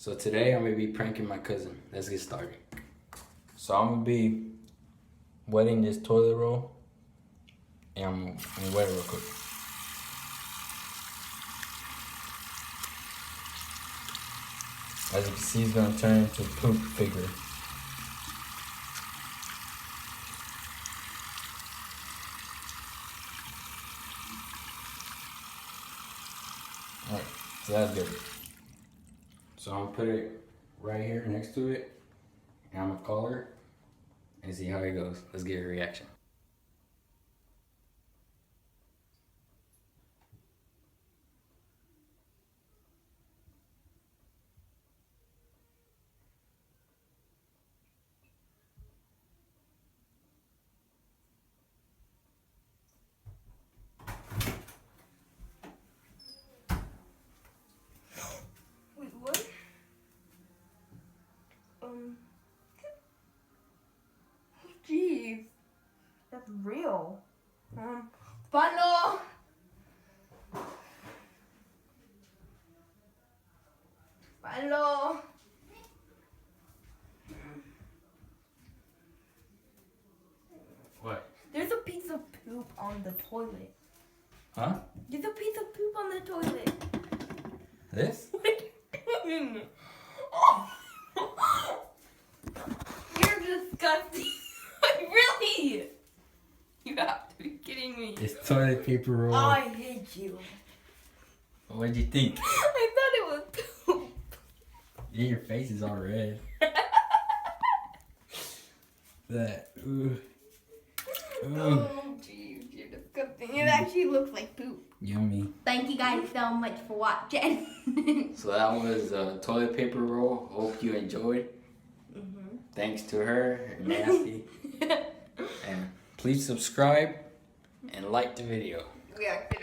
So today I'm gonna be pranking my cousin. Let's get started. So I'm gonna be wetting this toilet roll, and I'm gonna wet it real quick. As you can see, it's gonna turn into a poop figure. Alright, so that's good. So I'm gonna put it right here next to it, and I'm gonna call her and see how it goes. Let's get a reaction. Wait, what? Jeez, that's real. Palo. Palo. What? There's a piece of poop on the toilet. Huh? There's a piece of poop on the toilet. This? What are you doing? Oh. You're disgusting. Really? You have to be kidding me. It's toilet paper roll. I hate you. What'd you think? I thought it was poop. Yeah, your face is all red. That. Ooh. Ooh. Oh, jeez, you're disgusting. It actually looks like poop. Yummy. Thank you guys so much for watching. So that was a toilet paper roll. Hope you enjoyed. Thanks to her, Nasty. And please subscribe and like the video. We acted